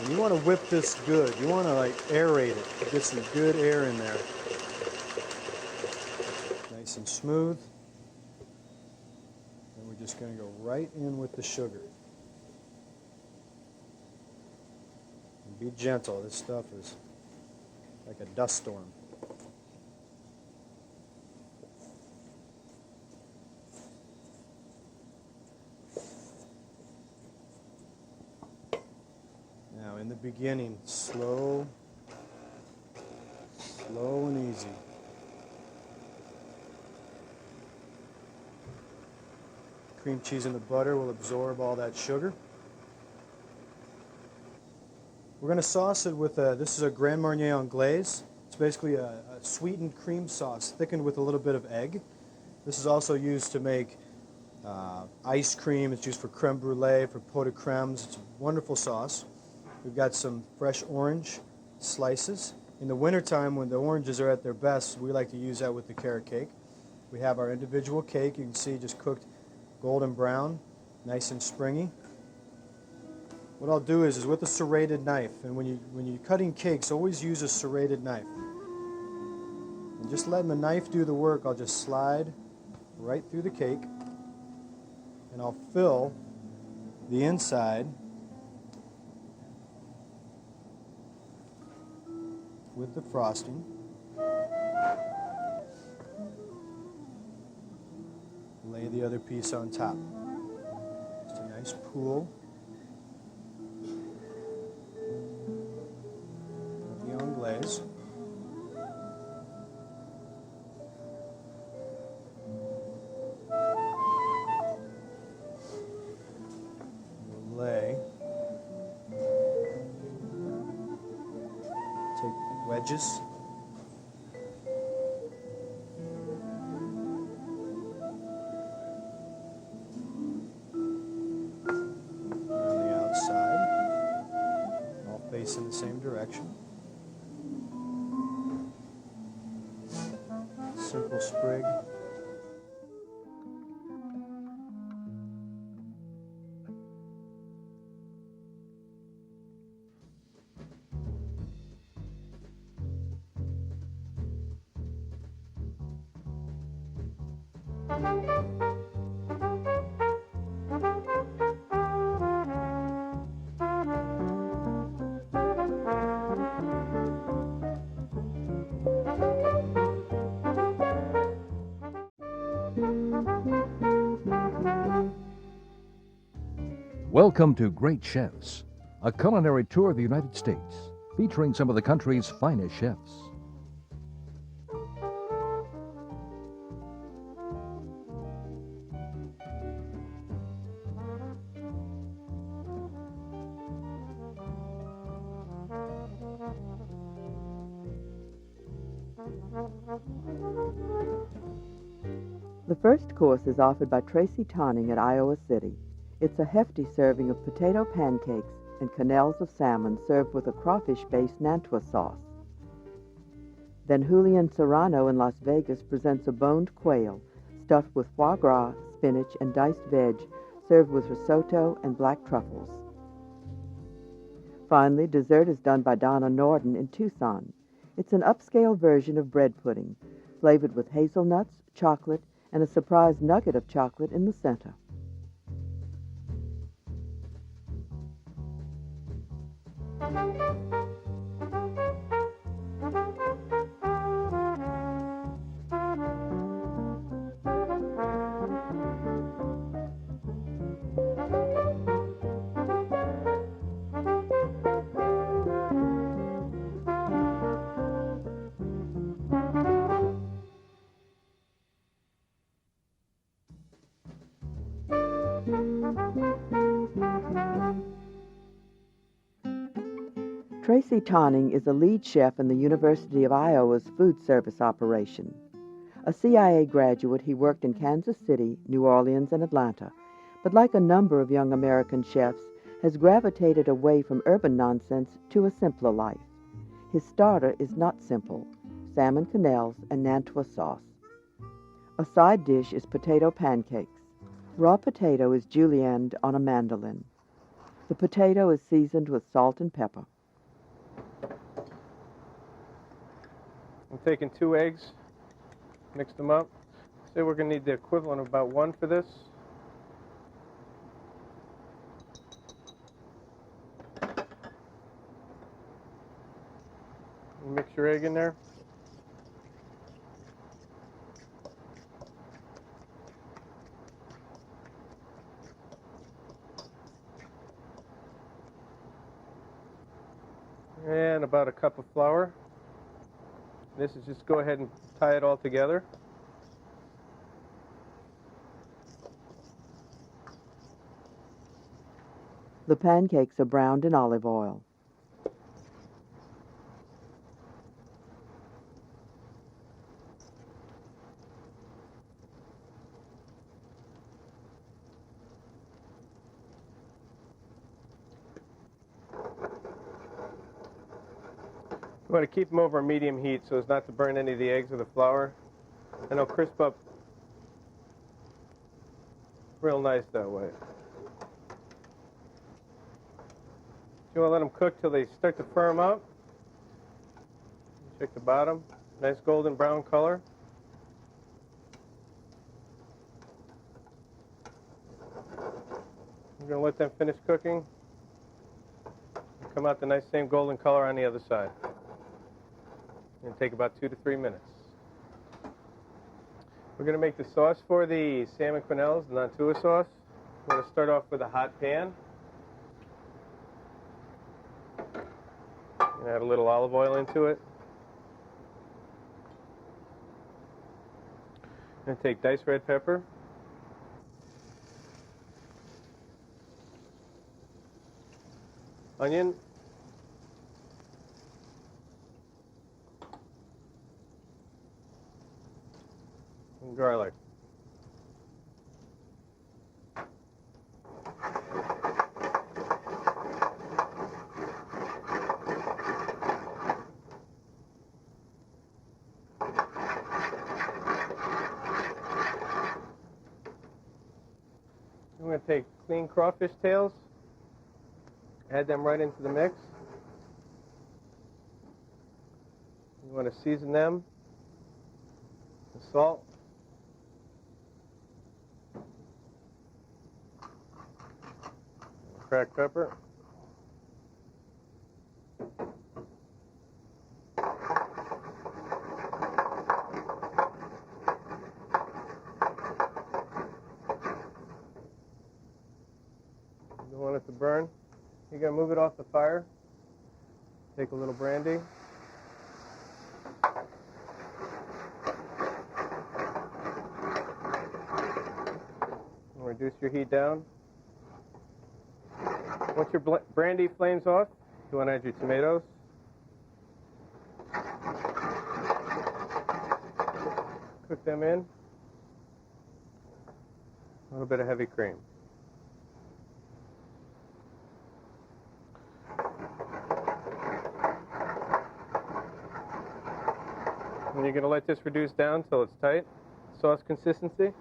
And you want to whip this good. You want to like aerate it. Get some good air in there. Nice and smooth. And we're just going to go right in with the sugar. And be gentle. This stuff is like a dust storm. Now in the beginning, slow and easy. Cream cheese and the butter will absorb all that sugar. We're going to sauce it with this is a Grand Marnier Anglaise. It's basically a sweetened cream sauce thickened with a little bit of egg. This is also used to make ice cream. It's used for creme brulee, for pot de crèmes. It's a wonderful sauce. We've got some fresh orange slices. In the wintertime, when the oranges are at their best, we like to use that with the carrot cake. We have our individual cake. You can see just cooked golden brown, nice and springy. What I'll do is with a serrated knife, and when you're cutting cakes, always use a serrated knife. And just letting the knife do the work, I'll just slide right through the cake, and I'll fill the inside with the frosting. Lay the other piece on top. Just a nice pool of the Anglaise. We'll lay. Take wedges. In the same direction. Simple sprig. Welcome to Great Chefs, a culinary tour of the United States, featuring some of the country's finest chefs. The first course is offered by Tracy Tonning at Iowa City. It's a hefty serving of potato pancakes and quenelles of salmon served with a crawfish-based Nantua sauce. Then Julian Serrano in Las Vegas presents a boned quail stuffed with foie gras, spinach, and diced veg, served with risotto and black truffles. Finally, dessert is done by Donna Norden in Tucson. It's an upscale version of bread pudding, flavored with hazelnuts, chocolate, and a surprise nugget of chocolate in the center. Tracy Tonning is a lead chef in the University of Iowa's food service operation. A CIA graduate, he worked in Kansas City, New Orleans, and Atlanta, but like a number of young American chefs, has gravitated away from urban nonsense to a simpler life. His starter is not simple: salmon quenelles and Nantua sauce. A side dish is potato pancakes. Raw potato is julienned on a mandolin. The potato is seasoned with salt and pepper. I'm taking 2 eggs, mix them up. Say we're going to need the equivalent of about 1 for this. Mix your egg in there. And about a cup of flour. This is just go ahead and tie it all together. The pancakes are browned in olive oil. You want to keep them over a medium heat so as not to burn any of the eggs or the flour. And they'll crisp up real nice that way. You want to let them cook till they start to firm up. Check the bottom. Nice golden brown color. We're going to let them finish cooking. Come out the nice same golden color on the other side. It'll take about 2 to 3 minutes. We're going to make the sauce for the salmon quenelles, the non-tua sauce. We're going to start off with a hot pan. And add a little olive oil into it. I'm going to take diced red pepper. Onion. And garlic. I'm going to take clean crawfish tails, add them right into the mix. You want to season them with salt, cracked pepper, you don't want it to burn. You're going to move it off the fire. Take a little brandy. And reduce your heat down. Once your brandy flames off, you want to add your tomatoes. Cook them in. A little bit of heavy cream. And you're going to let this reduce down until it's tight, sauce consistency.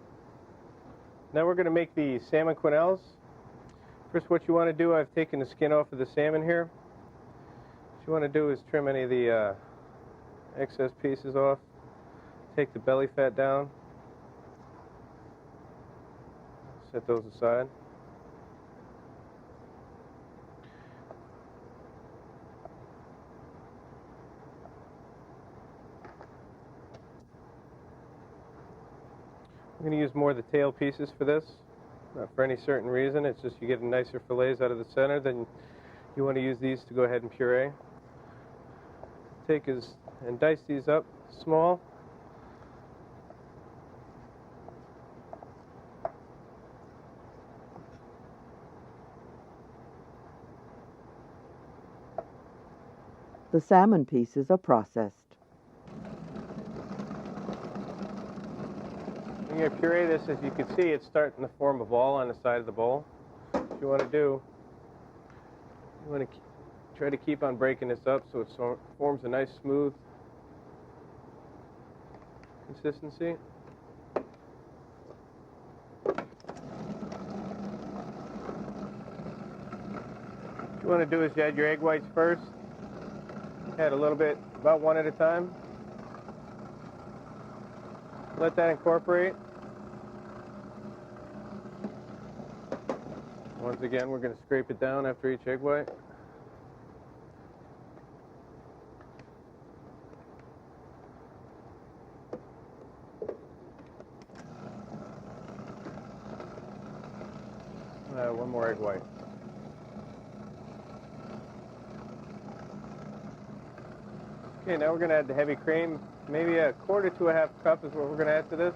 Now we're going to make the salmon quenelles. First, what you want to do, I've taken the skin off of the salmon here. What you want to do is trim any of the excess pieces off. Take the belly fat down. Set those aside. I'm going to use more of the tail pieces for this, not for any certain reason. It's just you get nicer fillets out of the center. Then you want to use these to go ahead and puree. And dice these up small. The salmon pieces are processed. When you puree this, as you can see, it's starting to form a ball on the side of the bowl. What you want to do, you want to try to keep on breaking this up so it forms a nice smooth consistency. you want to do is you add your egg whites first. Add a little bit, about one at a time. Let that incorporate. Once again, we're going to scrape it down after each egg white. One more egg white. Okay, now we're going to add the heavy cream. Maybe a quarter to a half cup is what we're going to add to this.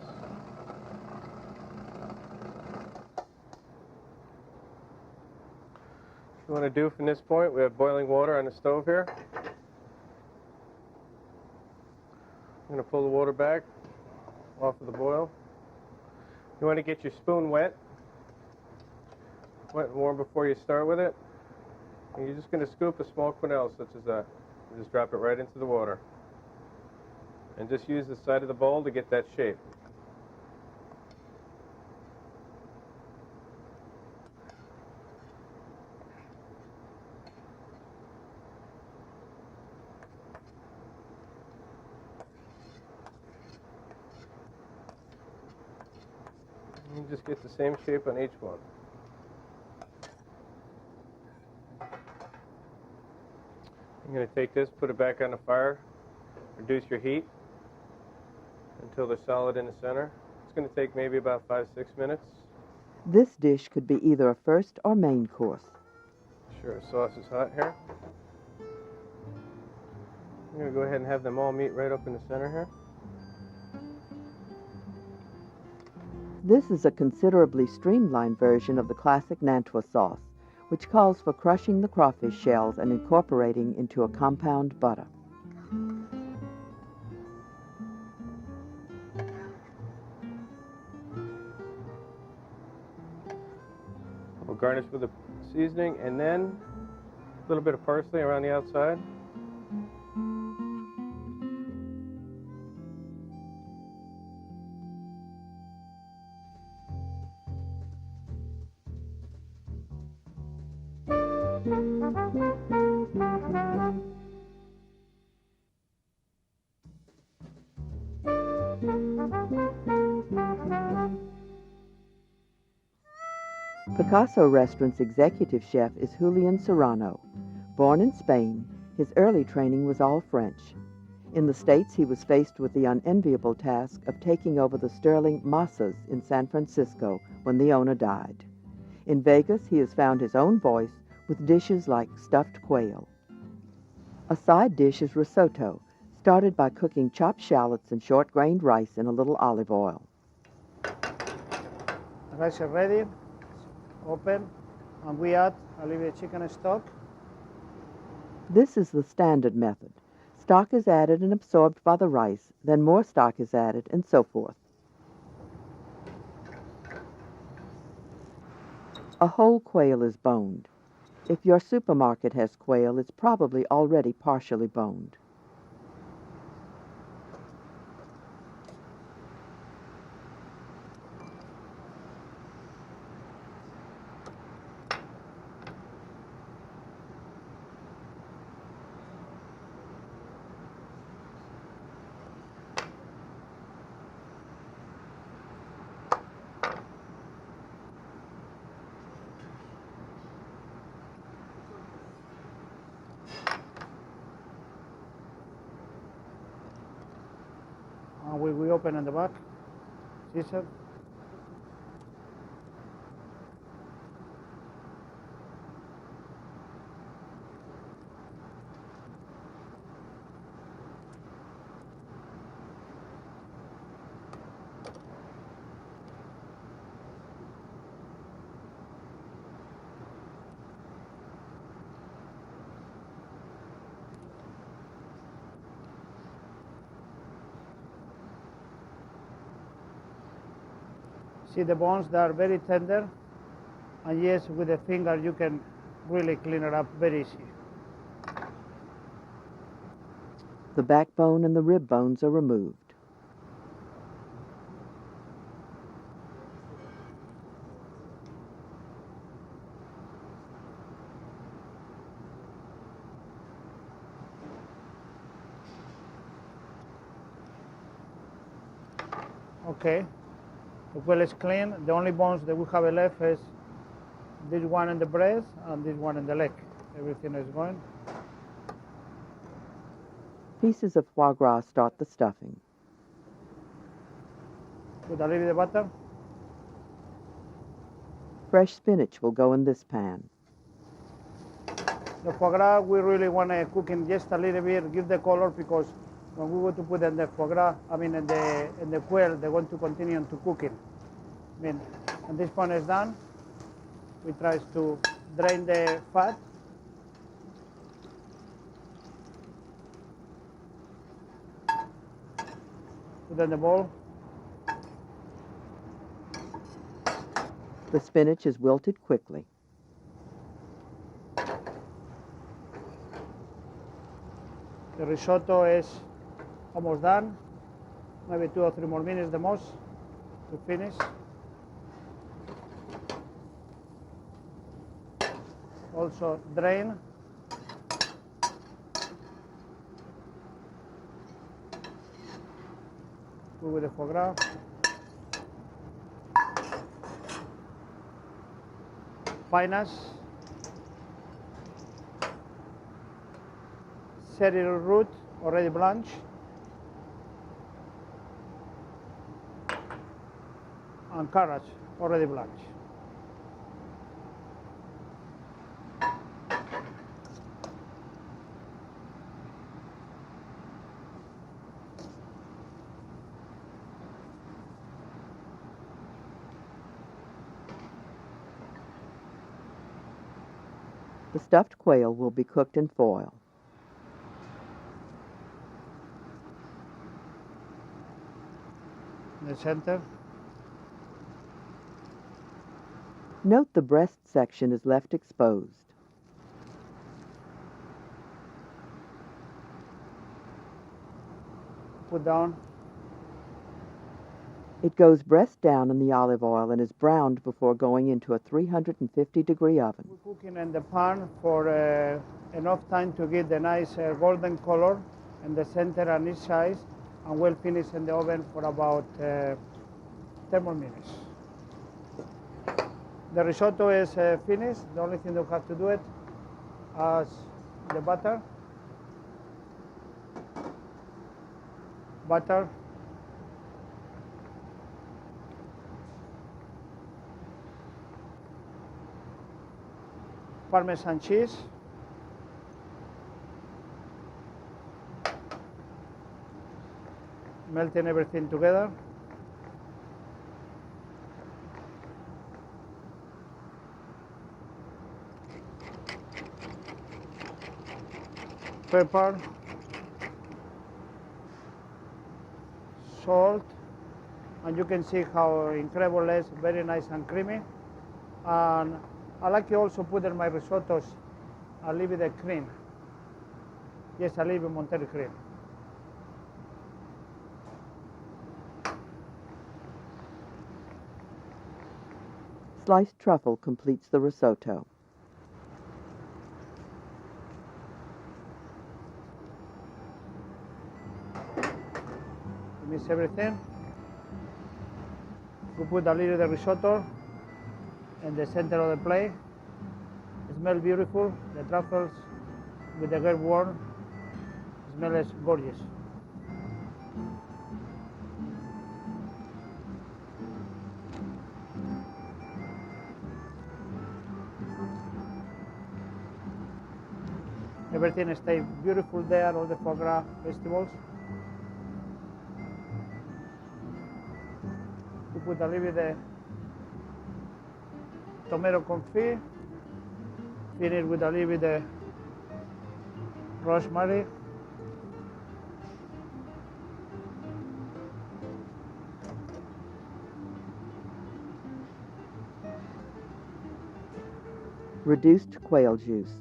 What you want to do from this point, we have boiling water on the stove here. I'm going to pull the water back off of the boil. You want to get your spoon wet and warm before you start with it. And you're just going to scoop a small quenelle such as that. You just drop it right into the water. And just use the side of the bowl to get that shape. And just get the same shape on each one. I'm going to take this, put it back on the fire, reduce your heat until they're solid in the center. It's going to take maybe about 5-6 minutes. This dish could be either a first or main course. Sure, sauce is hot here. I'm going to go ahead and have them all meet right up in the center here. This is a considerably streamlined version of the classic Nantua sauce, which calls for crushing the crawfish shells and incorporating into a compound butter. We'll garnish with a seasoning and then a little bit of parsley around the outside. Picasso Restaurant's executive chef is Julian Serrano. Born in Spain, his early training was all French. In the States, he was faced with the unenviable task of taking over the sterling Massas in San Francisco when the owner died. In Vegas, he has found his own voice with dishes like stuffed quail. A side dish is risotto, started by cooking chopped shallots and short-grained rice in a little olive oil. Rice is ready, open, and we add a little bit of chicken stock. This is the standard method. Stock is added and absorbed by the rice, then more stock is added, and so forth. A whole quail is boned. If your supermarket has quail, it's probably already partially boned. And we open in the back, scissor. See the bones, they are very tender, and yes, with a finger you can really clean it up very easy. The backbone and the rib bones are removed. Okay. The quail is clean. The only bones that we have left is this one in the breast and this one in the leg. Everything is going. Pieces of foie gras start the stuffing. Put a little bit of butter. Fresh spinach will go in this pan. The foie gras, we really want to cook in just a little bit, give the color, because when we go to put in the foie gras, in the quail, they want to continue to cook it. When this one is done, we try to drain the fat. Put in the bowl. The spinach is wilted quickly. The risotto is almost done. Maybe 2 or 3 more minutes the most to finish. Also drain. Put with the foie gras. Pinus. Celery root already blanched. And carrots already blanched. The stuffed quail will be cooked in foil. In the center. Note the breast section is left exposed. Put down. It goes breast down in the olive oil and is browned before going into a 350-degree oven. We're cooking in the pan for enough time to get the nice golden color in the center and each side, and we'll finish in the oven for about 10 more minutes. The risotto is finished. The only thing you have to do it is the butter. Butter. Parmesan cheese. Melting everything together. Pepper. Salt. And you can see how incredible it is, very nice and creamy. And I like to also put in my risottos a little bit of cream. Just a little bit Monterey cream. Sliced truffle completes the risotto. Mix everything. We put a little of the risotto in the center of the plate. It smells beautiful. The truffles with the get warm. Smell is gorgeous. Everything stays beautiful there, all the foie gras vegetables. We put a little bit of tomato confit, finish with a little bit of rosemary. Reduced quail juice.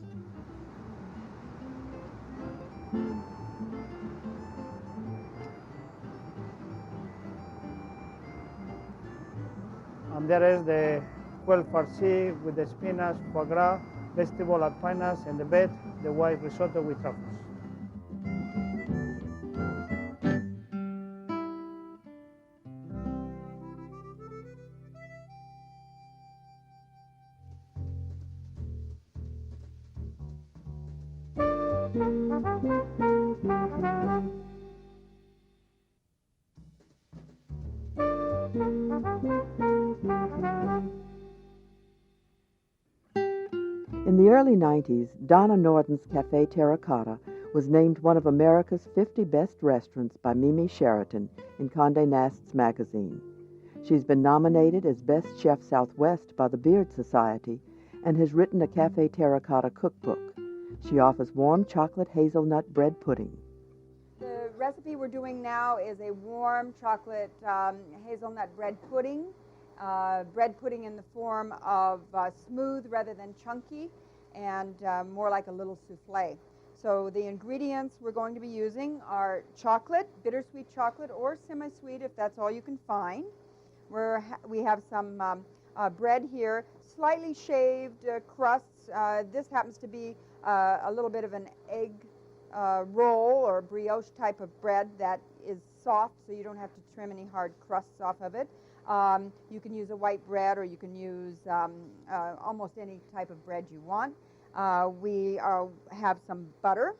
And there is the quail farci with the spinach, foie gras, vegetable at pinus, and the bed, the white risotto with truffles. In the early 90s, Donna Norton's Cafe Terracotta was named one of America's 50 best restaurants by Mimi Sheraton in Condé Nast's magazine. She's been nominated as Best Chef Southwest by the Beard Society and has written a Cafe Terracotta cookbook. She offers warm chocolate hazelnut bread pudding. The recipe we're doing now is a warm chocolate hazelnut bread pudding. Bread pudding in the form of smooth rather than chunky, and more like a little souffle. So the ingredients we're going to be using are chocolate, bittersweet chocolate or semi-sweet if that's all you can find. We have some bread here, slightly shaved crusts. This happens to be a little bit of an egg roll or brioche type of bread that is soft, so you don't have to trim any hard crusts off of it. You can use a white bread, or you can use almost any type of bread you want. We have some butter.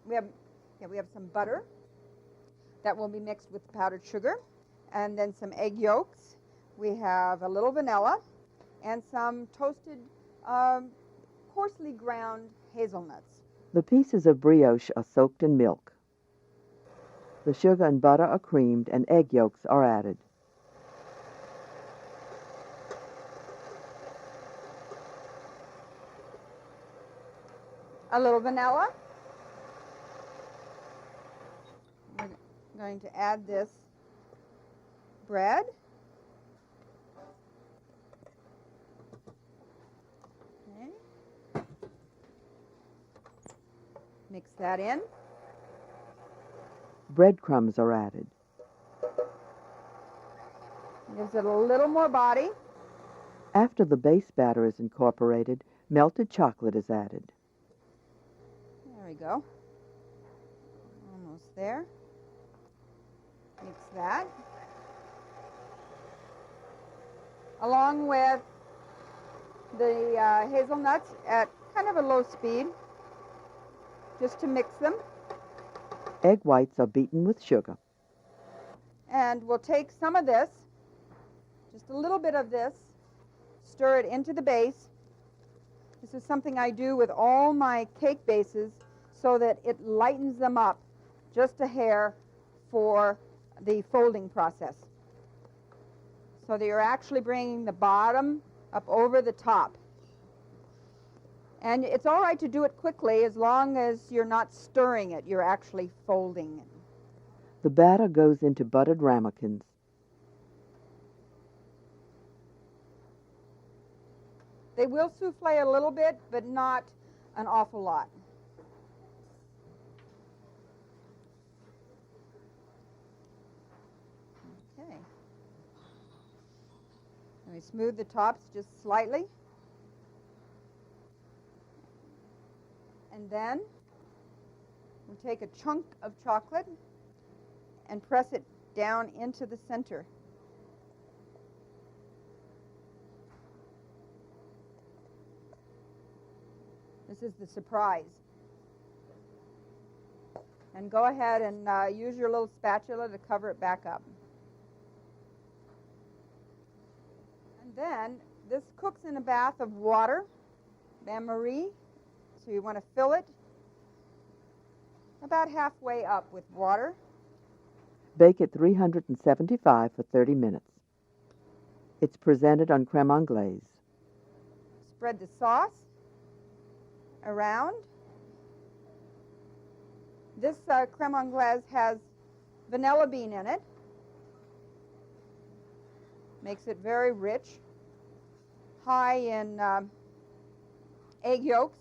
We have some butter that will be mixed with powdered sugar, and then some egg yolks. We have a little vanilla and some toasted, coarsely ground hazelnuts. The pieces of brioche are soaked in milk. The sugar and butter are creamed and egg yolks are added. A little vanilla. We're going to add this bread. Okay. Mix that in. Breadcrumbs are added. Gives it a little more body. After the base batter is incorporated, melted chocolate is added. There we go. Almost there. Mix that. Along with the hazelnuts at kind of a low speed, just to mix them. Egg whites are beaten with sugar. And we'll take some of this, just a little bit of this, stir it into the base. This is something I do with all my cake bases so that it lightens them up just a hair for the folding process. So that you're actually bringing the bottom up over the top. And it's all right to do it quickly as long as you're not stirring it, you're actually folding it. The batter goes into buttered ramekins. They will souffle a little bit, but not an awful lot. Okay. And we smooth the tops just slightly. And then we take a chunk of chocolate and press it down into the center. This is the surprise. And go ahead and use your little spatula to cover it back up. And then this cooks in a bath of water, bain-marie. So you want to fill it about halfway up with water. Bake at 375 for 30 minutes. It's presented on creme anglaise. Spread the sauce around. This creme anglaise has vanilla bean in it. Makes it very rich. High in egg yolks.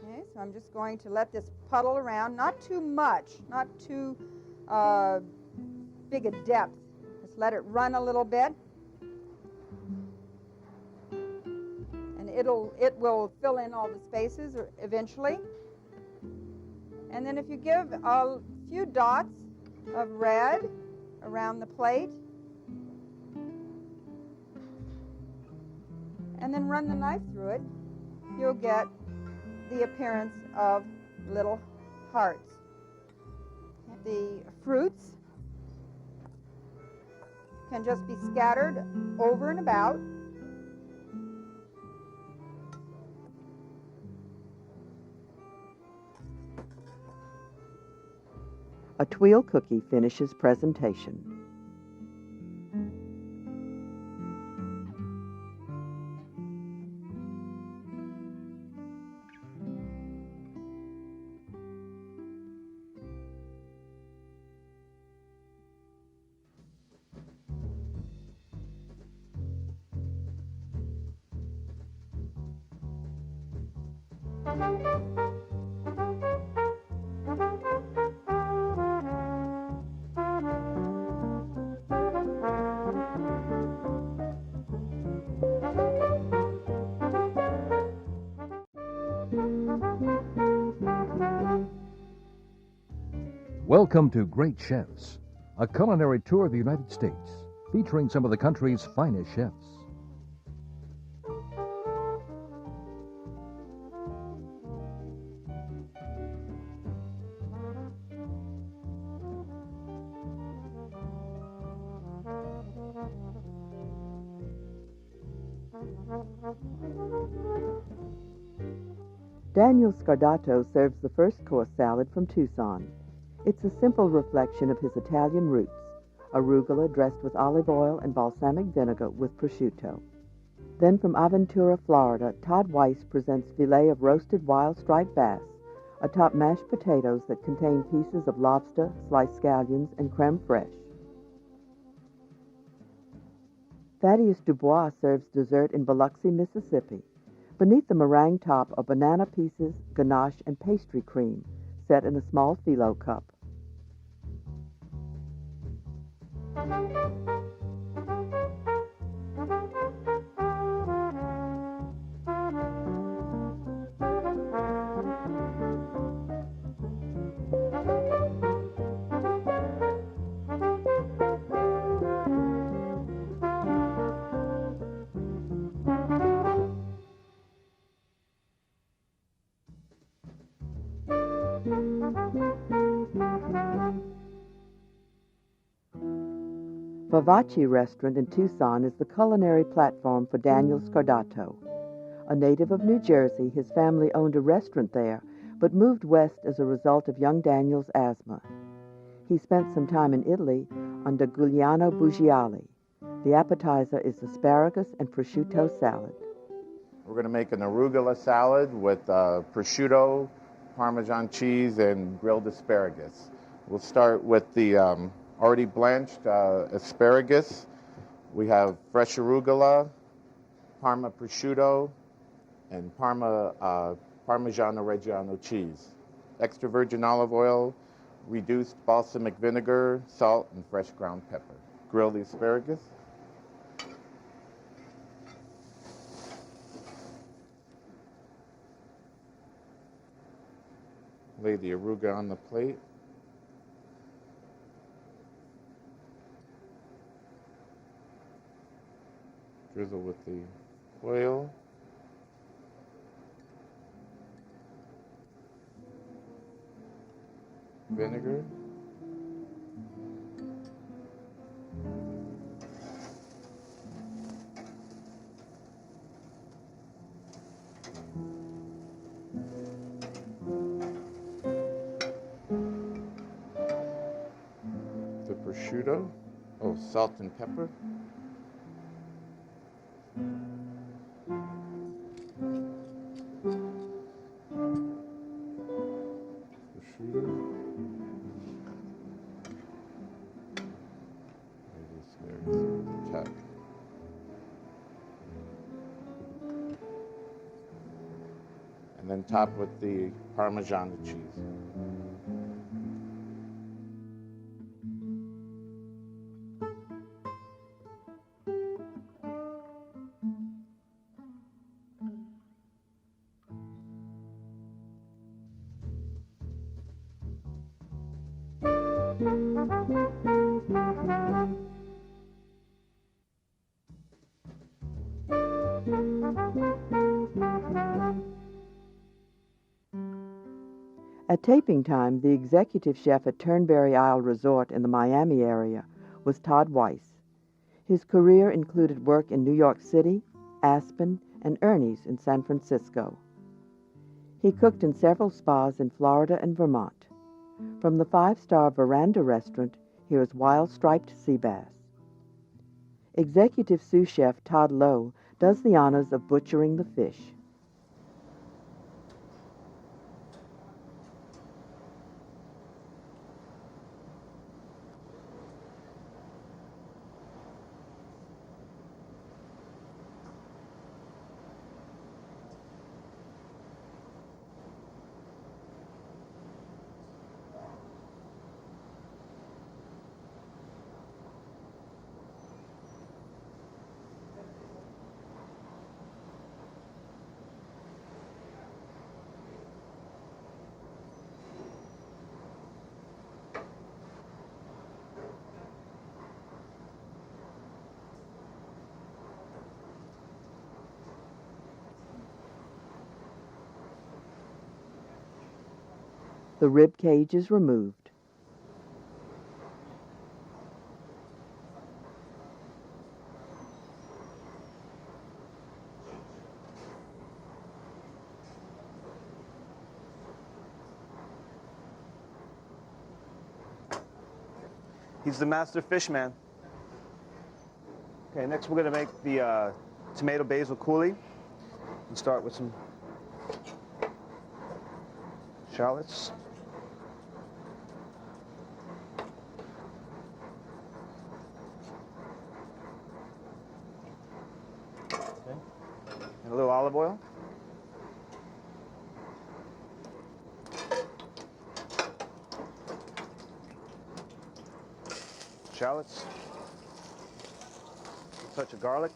Okay, so I'm just going to let this puddle around, not too much, not too big a depth. Just let it run a little bit. And it will fill in all the spaces eventually. And then if you give a few dots of red around the plate, and then run the knife through it, you'll get the appearance of little hearts. The fruits can just be scattered over and about. A Tweel cookie finishes presentation. Welcome to Great Chefs, a culinary tour of the United States, featuring some of the country's finest chefs. Daniel Scardato serves the first course salad from Tucson. It's a simple reflection of his Italian roots, arugula dressed with olive oil and balsamic vinegar with prosciutto. Then from Aventura, Florida, Todd Weiss presents filet of roasted wild striped bass atop mashed potatoes that contain pieces of lobster, sliced scallions, and creme fraiche. Thaddeus Dubois serves dessert in Biloxi, Mississippi. Beneath the meringue top are banana pieces, ganache, and pastry cream, set in a small phyllo cup. Vavaci restaurant in Tucson is the culinary platform for Daniel Scardato. A native of New Jersey, his family owned a restaurant there, but moved west as a result of young Daniel's asthma. He spent some time in Italy under Giuliano Buggiali. The appetizer is asparagus and prosciutto salad. We're going to make an arugula salad with prosciutto, Parmesan cheese, and grilled asparagus. We'll start with the already blanched asparagus. We have fresh arugula, Parma prosciutto, and Parmigiano Reggiano cheese. Extra virgin olive oil, reduced balsamic vinegar, salt, and fresh ground pepper. Grill the asparagus. Lay the arugula on the plate. Drizzle with the oil. Vinegar. The prosciutto. Oh, salt and pepper. And then top with the Parmesan cheese. At taping time, the executive chef at Turnberry Isle Resort in the Miami area was Todd Weiss. His career included work in New York City, Aspen, and Ernie's in San Francisco. He cooked in several spas in Florida and Vermont. From the five-star Veranda restaurant, here is wild striped sea bass. Executive sous chef Todd Lowe does the honors of butchering the fish. The rib cage is removed. He's the master fish man. Okay, next we're going to make the tomato basil coulis. We'll start with some shallots. Okay. And a little olive oil. Shallots, a touch of garlic,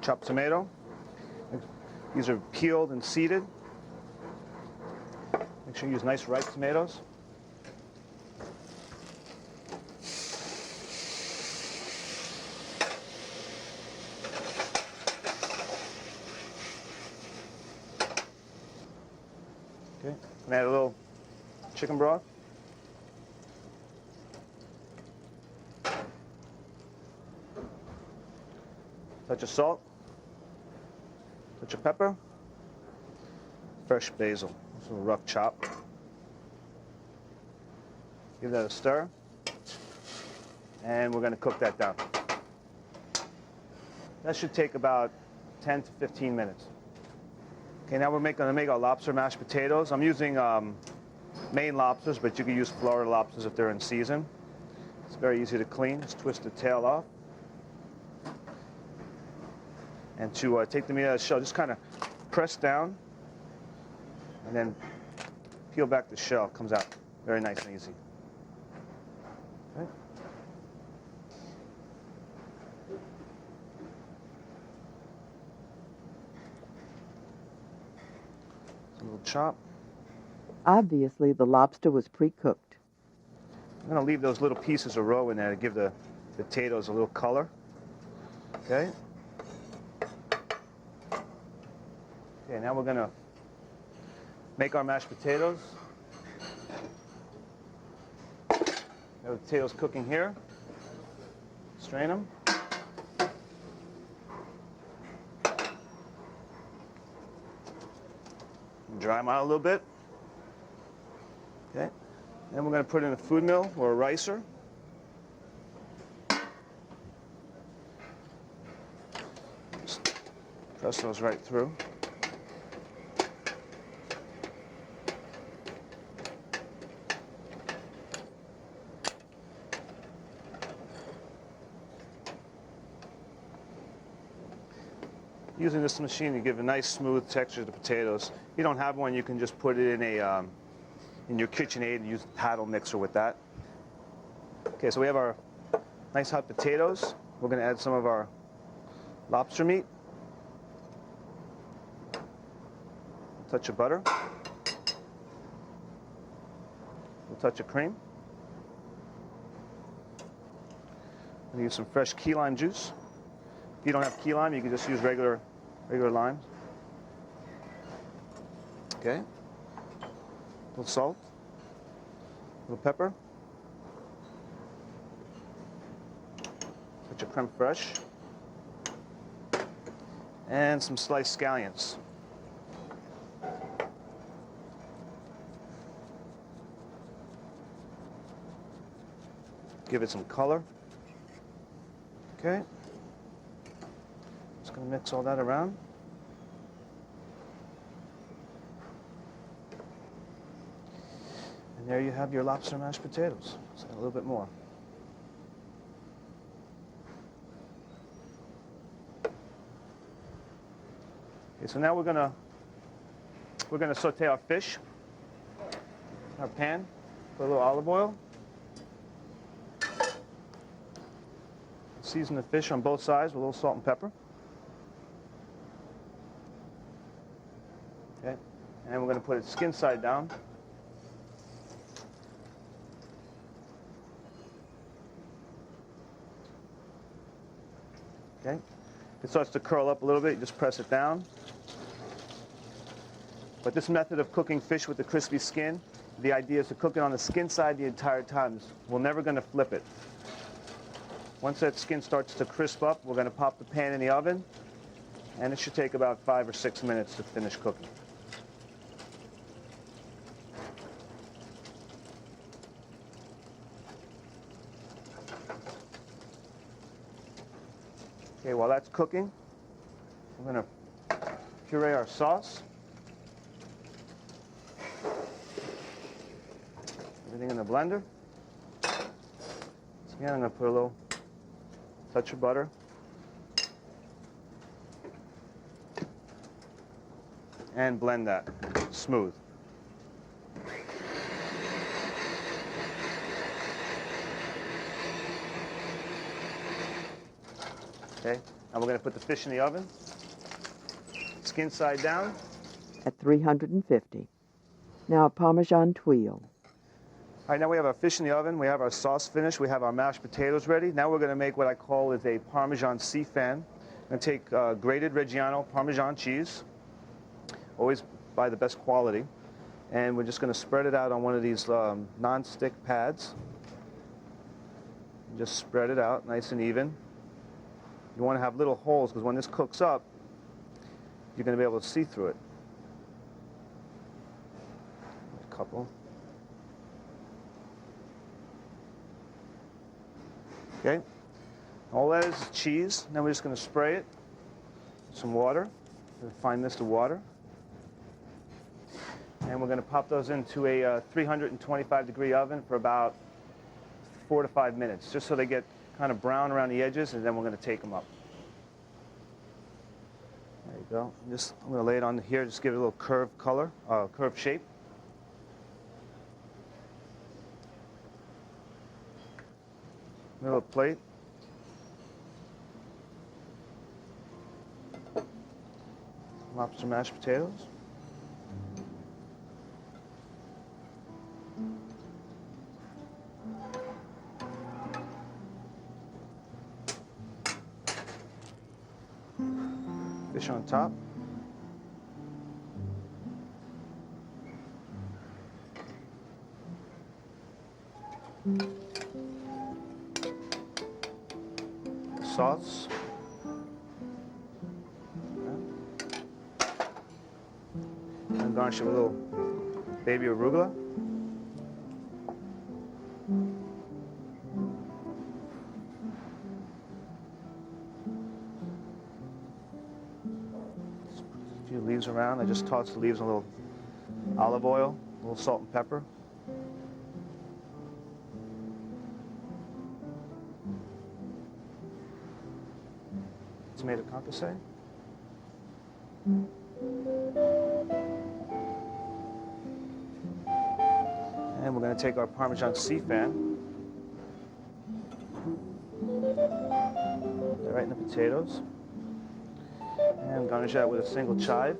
chopped tomato. These are peeled and seeded. Make sure you use nice ripe tomatoes. Okay, and add a little chicken broth. Touch of salt. Touch of pepper. Fresh basil. Just a little rough chop. Give that a stir. And we're going to cook that down. That should take about 10 to 15 minutes. Okay, now we're going to make our lobster mashed potatoes. I'm using Maine lobsters, but you can use Florida lobsters if they're in season. It's very easy to clean. Just twist the tail off. And to take the meat out of the shell, just kind of press down and then peel back the shell. Comes out very nice and easy. Okay. A little chop. Obviously, the lobster was pre-cooked. I'm going to leave those little pieces of roe in there to give the potatoes a little color. Okay. Okay, now we're going to make our mashed potatoes. Got the potatoes cooking here. Strain them. Dry them out a little bit. Okay. Then we're going to put in a food mill or a ricer. Just press those right through. Using this machine to give a nice smooth texture to the potatoes. If you don't have one, you can just put it in a in your KitchenAid and use a paddle mixer with that. Okay, so we have our nice hot potatoes. We're going to add some of our lobster meat. A touch of butter. A touch of cream. I'm gonna use some fresh key lime juice. If you don't have key lime, you can just use regular limes. Okay. A little salt, a little pepper, touch of creme fraiche, and some sliced scallions. Give it some color. Okay. Just going to mix all that around. And there you have your lobster mashed potatoes. Let's add a little bit more. Okay, so now we're gonna saute our fish in our pan. Put a little olive oil. Season the fish on both sides with a little salt and pepper. Okay, and we're going to put it skin side down. Okay, if it starts to curl up a little bit, you just press it down. But this method of cooking fish with the crispy skin, the idea is to cook it on the skin side the entire time. We're never going to flip it. Once that skin starts to crisp up, we're going to pop the pan in the oven, and it should take about 5 or 6 minutes to finish cooking. Okay, while that's cooking, we're going to puree our sauce. Everything in the blender. So again, I'm going to put a little touch of butter. And blend that smooth. Okay, now we're going to put the fish in the oven. Skin side down. At 350. Now Parmesan tuile. All right, now we have our fish in the oven, we have our sauce finished, we have our mashed potatoes ready. Now we're going to make what I call is a Parmesan Siffan. I'm going to take grated Reggiano Parmesan cheese, always buy the best quality, and we're just going to spread it out on one of these non-stick pads. Just spread it out nice and even. You want to have little holes because when this cooks up, you're going to be able to see through it. A couple. Okay, all that is cheese. Now we're just going to spray it with some water, a fine mist of water. And we're going to pop those into a 325-degree oven for about 4 to 5 minutes, just so they get kind of brown around the edges, and then we're going to take them up. There you go. I'm going to lay it on here, just give it a little curved color, curved shape. Middle of the plate. Lobster mashed potatoes. Fish on top. Sauce. And garnish it with a little baby arugula. A few leaves around. I just toss the leaves in a little olive oil, a little salt and pepper. Tomato concasse. And we're going to take our Parmesan Siffan, right in the potatoes, and garnish that with a single chive.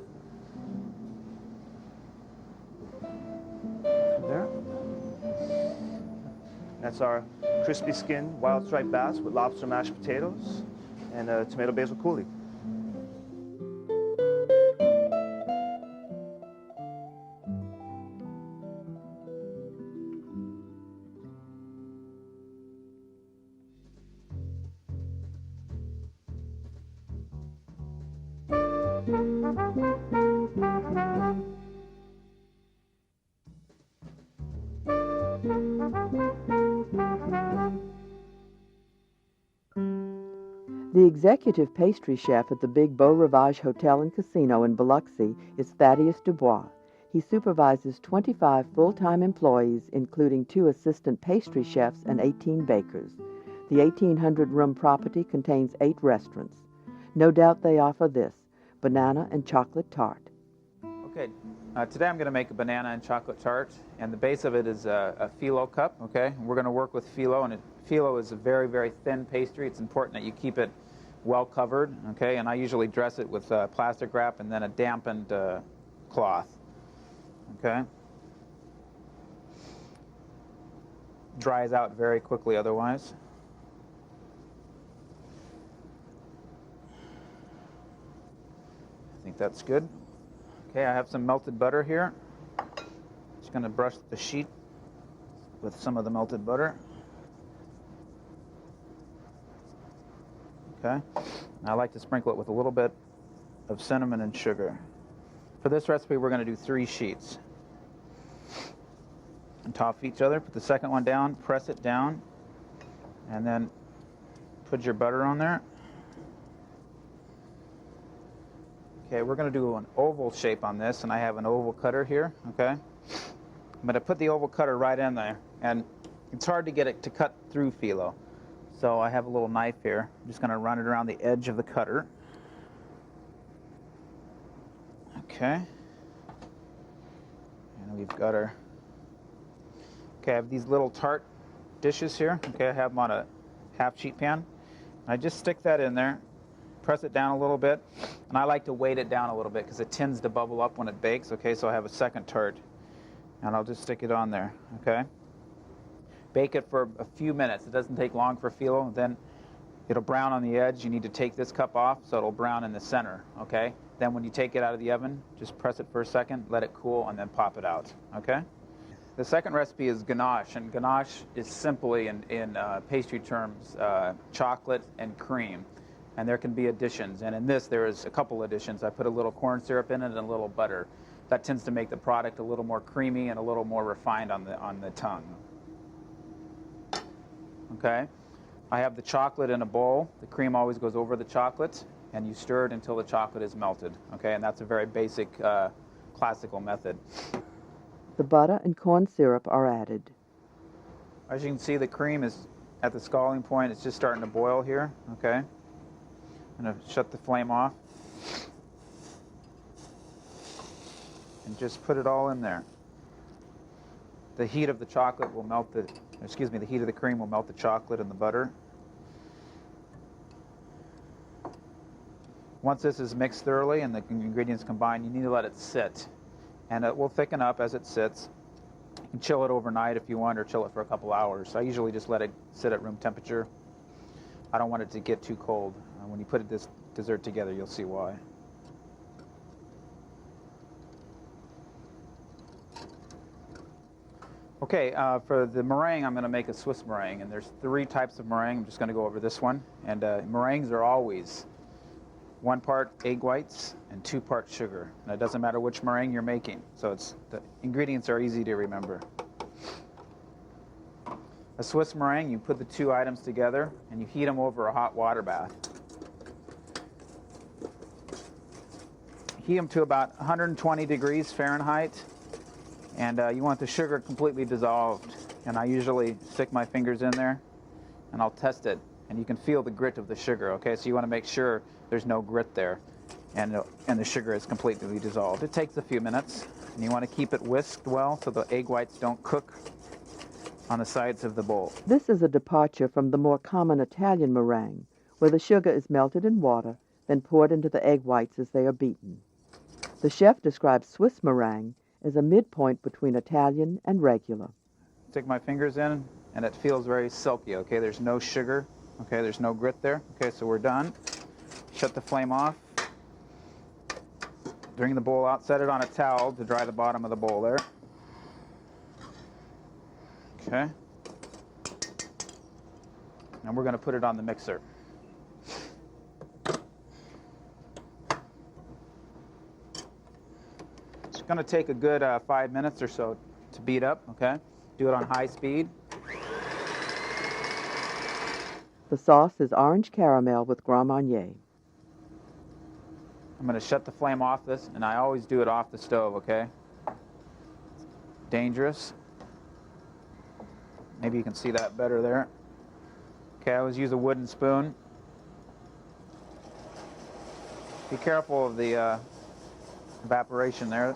There. That's that's our crispy skin wild striped bass with lobster mashed potatoes and tomato basil coulis. The executive pastry chef at the Big Beau Rivage Hotel and Casino in Biloxi is Thaddeus Dubois. He supervises 25 full-time employees, including 2 assistant pastry chefs and 18 bakers. The 1,800-room property contains 8 restaurants. No doubt they offer this, banana and chocolate tart. Okay, today I'm going to make a banana and chocolate tart, and the base of it is a phyllo cup, okay? We're going to work with phyllo, and phyllo is a very, very thin pastry. It's important that you keep it well covered, okay? And I usually dress it with plastic wrap and then a dampened cloth, okay? Dries out very quickly otherwise. I think that's good. Okay, I have some melted butter here. Just going to brush the sheet with some of the melted butter. Okay, and I like to sprinkle it with a little bit of cinnamon and sugar. For this recipe, we're going to do 3 sheets. On top of each other, put the second one down, press it down, and then put your butter on there. Okay, we're going to do an oval shape on this, and I have an oval cutter here, okay? I'm going to put the oval cutter right in there, and it's hard to get it to cut through phyllo. So I have a little knife here. I'm just going to run it around the edge of the cutter. Okay. And we've got our... Okay, I have these little tart dishes here. Okay, I have them on a half sheet pan. I just stick that in there, press it down a little bit, and I like to weight it down a little bit because it tends to bubble up when it bakes. Okay, so I have a second tart, and I'll just stick it on there. Okay. Bake it for a few minutes. It doesn't take long for phyllo. Then it'll brown on the edge. You need to take this cup off so it'll brown in the center, okay? Then when you take it out of the oven, just press it for a second, let it cool, and then pop it out, okay? The second recipe is ganache, and ganache is simply, in pastry terms, chocolate and cream. And there can be additions, and in this there is a couple additions. I put a little corn syrup in it and a little butter. That tends to make the product a little more creamy and a little more refined on the tongue. Okay, I have the chocolate in a bowl. The cream always goes over the chocolate, and you stir it until the chocolate is melted. Okay, and that's a very basic, classical method. The butter and corn syrup are added. As you can see, the cream is at the scalding point. It's just starting to boil here. Okay, I'm going to shut the flame off and just put it all in there. The heat of the chocolate will melt the heat of the cream will melt the chocolate and the butter. Once this is mixed thoroughly and the ingredients combined, you need to let it sit. And it will thicken up as it sits. You can chill it overnight if you want, or chill it for a couple hours. I usually just let it sit at room temperature. I don't want it to get too cold. When you put this dessert together, you'll see why. Okay, for the meringue, I'm going to make a Swiss meringue, and there's 3 types of meringue. I'm just going to go over this one. And meringues are always 1 part egg whites and 2 parts sugar. And it doesn't matter which meringue you're making, so the ingredients are easy to remember. A Swiss meringue, you put the 2 items together, and you heat them over a hot water bath. Heat them to about 120 degrees Fahrenheit. And you want the sugar completely dissolved. And I usually stick my fingers in there, and I'll test it. And you can feel the grit of the sugar, okay? So you want to make sure there's no grit there, and the sugar is completely dissolved. It takes a few minutes, and you want to keep it whisked well so the egg whites don't cook on the sides of the bowl. This is a departure from the more common Italian meringue, where the sugar is melted in water, then poured into the egg whites as they are beaten. The chef describes Swiss meringue as a midpoint between Italian and regular. Stick my fingers in, and it feels very silky, okay? There's no sugar, okay? There's no grit there. Okay, so we're done. Shut the flame off. Bring the bowl out, set it on a towel to dry the bottom of the bowl there. Okay. And we're going to put it on the mixer. It's going to take a good 5 minutes or so to beat up, okay? Do it on high speed. The sauce is orange caramel with Grand Marnier. I'm going to shut the flame off this, and I always do it off the stove, okay? Dangerous. Maybe you can see that better there. Okay, I always use a wooden spoon. Be careful of the evaporation there,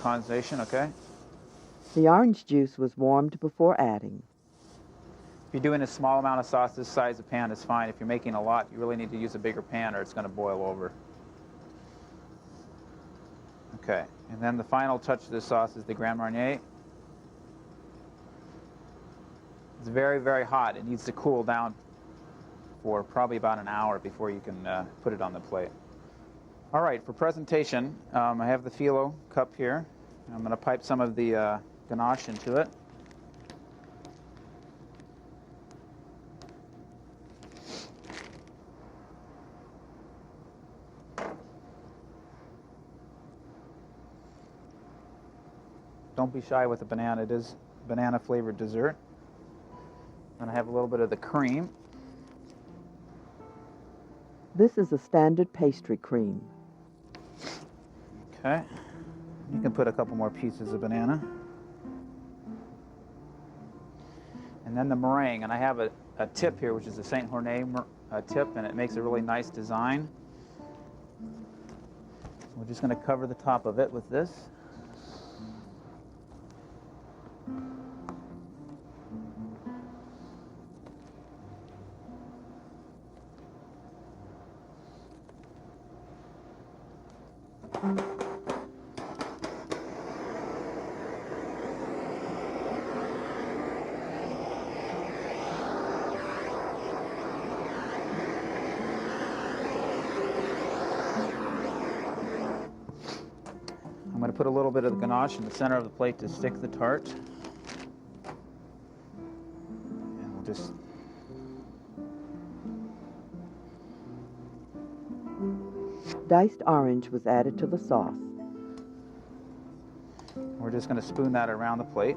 condensation, okay? The orange juice was warmed before adding. If you're doing a small amount of sauce, this size of pan is fine. If you're making a lot, you really need to use a bigger pan or it's going to boil over. Okay, and then the final touch of this sauce is the Grand Marnier. It's very, very hot. It needs to cool down for probably about an hour before you can put it on the plate. All right, for presentation, I have the phyllo cup here. I'm going to pipe some of the ganache into it. Don't be shy with the banana. It is banana-flavored dessert. And I have a little bit of the cream. This is a standard pastry cream. Okay. You can put a couple more pieces of banana. And then the meringue. And I have a tip here, which is a Saint Hornet tip, and it makes a really nice design. We're just going to cover the top of it with this. I'm going to put a little bit of the ganache in the center of the plate to stick the tart. And we'll just Diced orange was added to the sauce. We're just going to spoon that around the plate.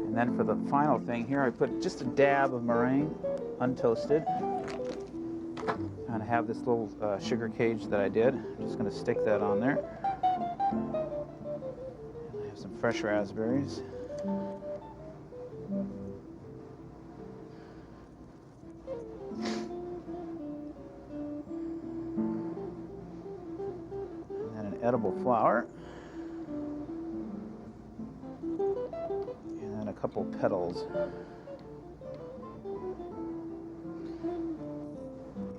And then for the final thing here, I put just a dab of meringue, untoasted. And I have this little sugar cage that I did. I'm just going to stick that on there. And I have some fresh raspberries. And then an edible flower. And then a couple petals.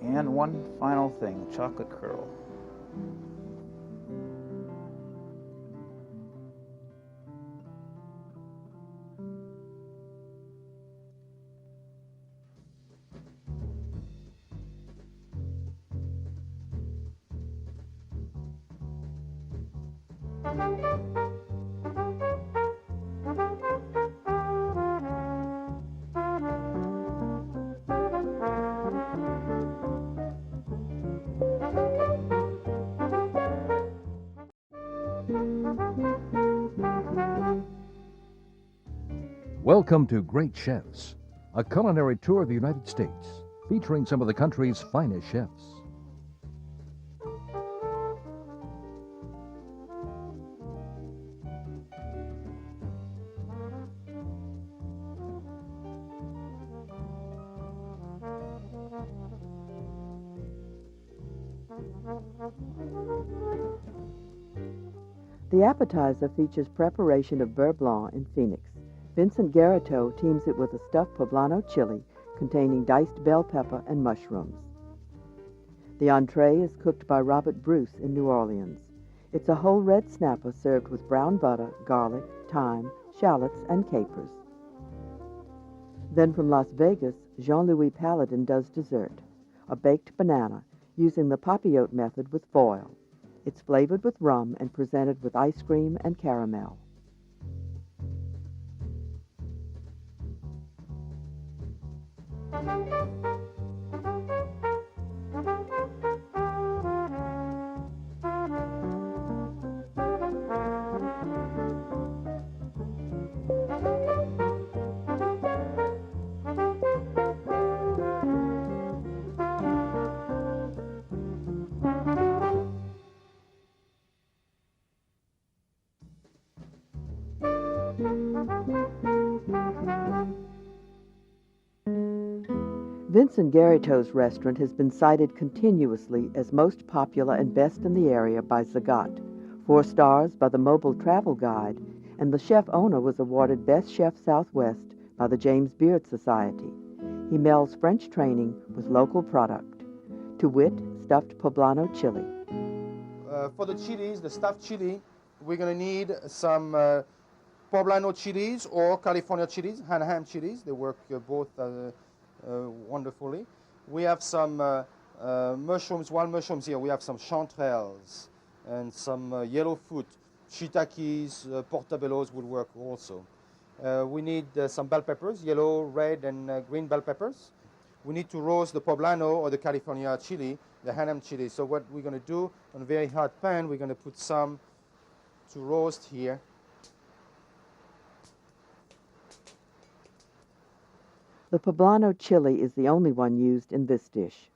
And one final thing, chocolate curl. Welcome to Great Chefs, a culinary tour of the United States, featuring some of the country's finest chefs. The appetizer features preparation of beurre blanc in Phoenix. Vincent Garreteau teams it with a stuffed poblano chili, containing diced bell pepper and mushrooms. The entree is cooked by Robert Bruce in New Orleans. It's a whole red snapper served with brown butter, garlic, thyme, shallots, and capers. Then from Las Vegas, Jean-Louis Paladin does dessert, a baked banana using the papillote method with foil. It's flavored with rum and presented with ice cream and caramel. Vincent Garito's restaurant has been cited continuously as most popular and best in the area by Zagat, 4 stars by the Mobile Travel Guide, and the chef-owner was awarded Best Chef Southwest by the James Beard Society. He melds French training with local product, to wit, stuffed poblano chili. For the chilies, the stuffed chili, we're going to need some poblano chilies or California chilies, ham chilies. They work both wonderfully. We have some mushrooms, wild mushrooms here. We have some chanterelles and some yellow foot. Shiitakes, portobellos would work also. We need some bell peppers, yellow, red, and green bell peppers. We need to roast the poblano or the California chili, the ham chili. So what we're going to do on a very hot pan, we're going to put some to roast here. The poblano chili is the only one used in this dish.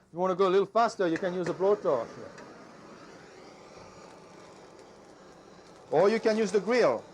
If you want to go a little faster, you can use a blowtorch. Or you can use the grill.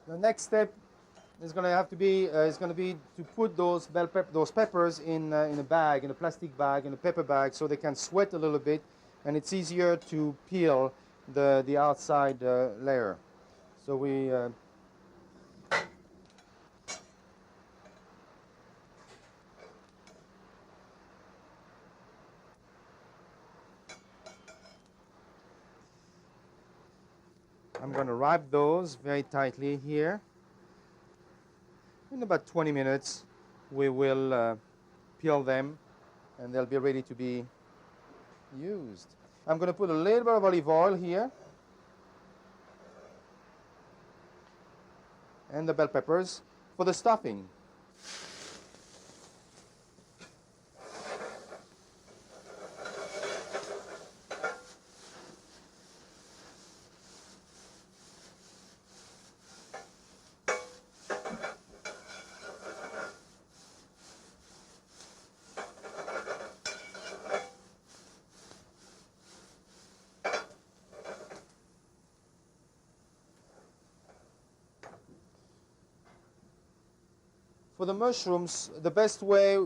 The next step is going to have to be to put those peppers in a bag, in a plastic bag, in a pepper bag, so they can sweat a little bit, and it's easier to peel the outside layer. So we I'm going to wrap those very tightly here. In about 20 minutes, we will peel them, and they'll be ready to be used. I'm going to put a little bit of olive oil here, and the bell peppers for the stuffing. For the mushrooms, the best way,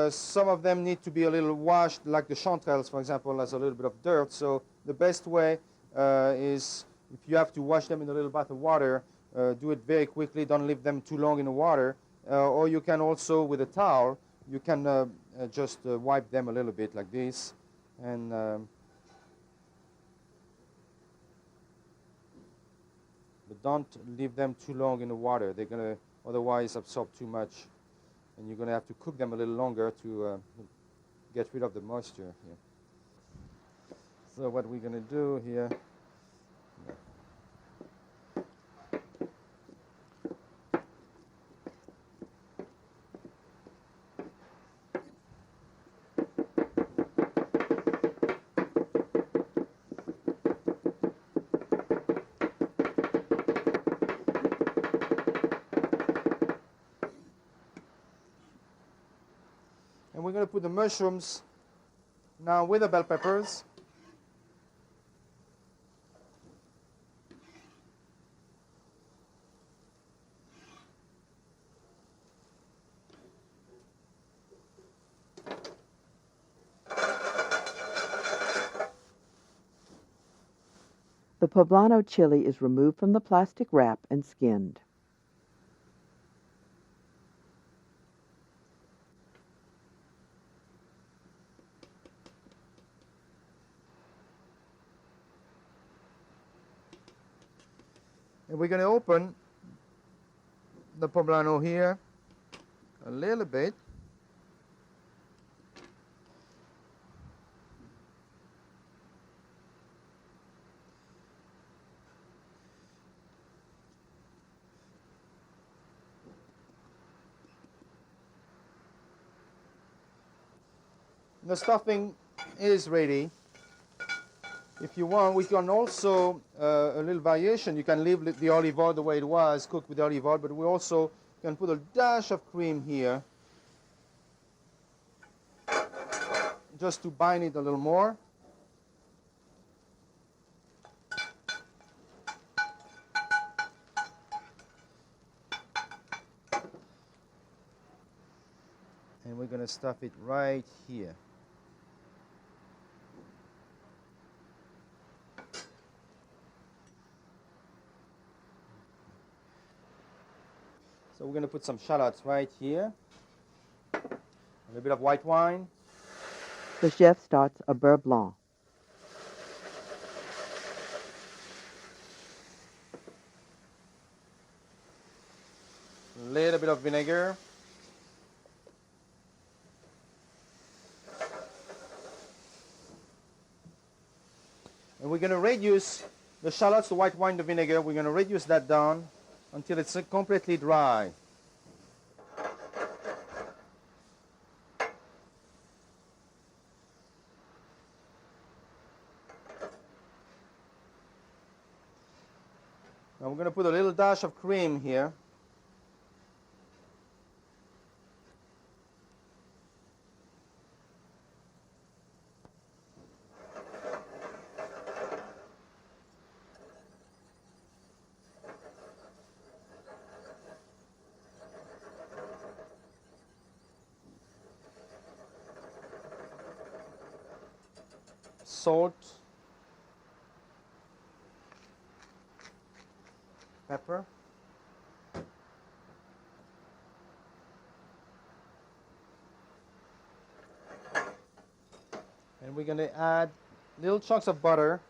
some of them need to be a little washed, like the chanterelles, for example, has a little bit of dirt. So the best way is, if you have to wash them in a little bath of water, do it very quickly. Don't leave them too long in the water. Or you can also, with a towel, you can just wipe them a little bit like this. And but don't leave them too long in the water. They're going to otherwise absorb too much. And you're going to have to cook them a little longer to get rid of the moisture here. So what we're going to do here, we're going to put the mushrooms now with the bell peppers. The poblano chili is removed from the plastic wrap and skinned. And we're going to open the poblano here a little bit. The stuffing is ready. If you want, we can also, a little variation, you can leave the olive oil the way it was, cooked with olive oil, but we also can put a dash of cream here, just to bind it a little more. And we're going to stuff it right here. So we're going to put some shallots right here. A little bit of white wine. The chef starts a beurre blanc. A little bit of vinegar. And we're going to reduce the shallots, the white wine, the vinegar. We're going to reduce that down until it's completely dry. Now we're going to put a little dash of cream here. Salt, pepper, and we're going to add little chunks of butter.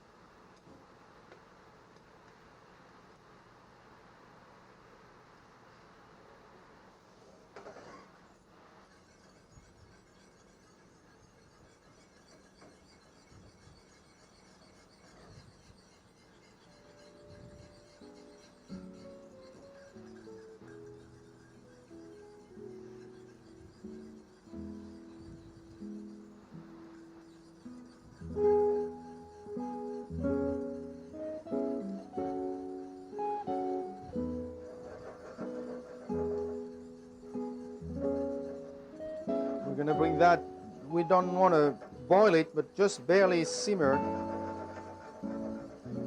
We're going to bring that, we don't want to boil it, but just barely simmer.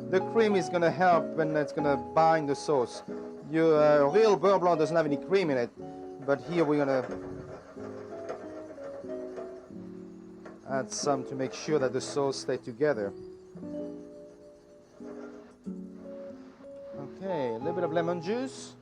The cream is going to help and it's going to bind the sauce. Your real beurre blanc doesn't have any cream in it, but here we're going to add some to make sure that the sauce stays together. Okay, a little bit of lemon juice.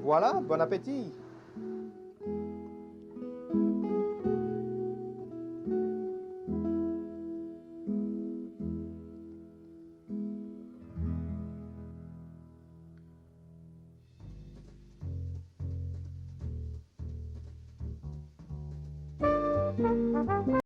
Voilà, bon appétit!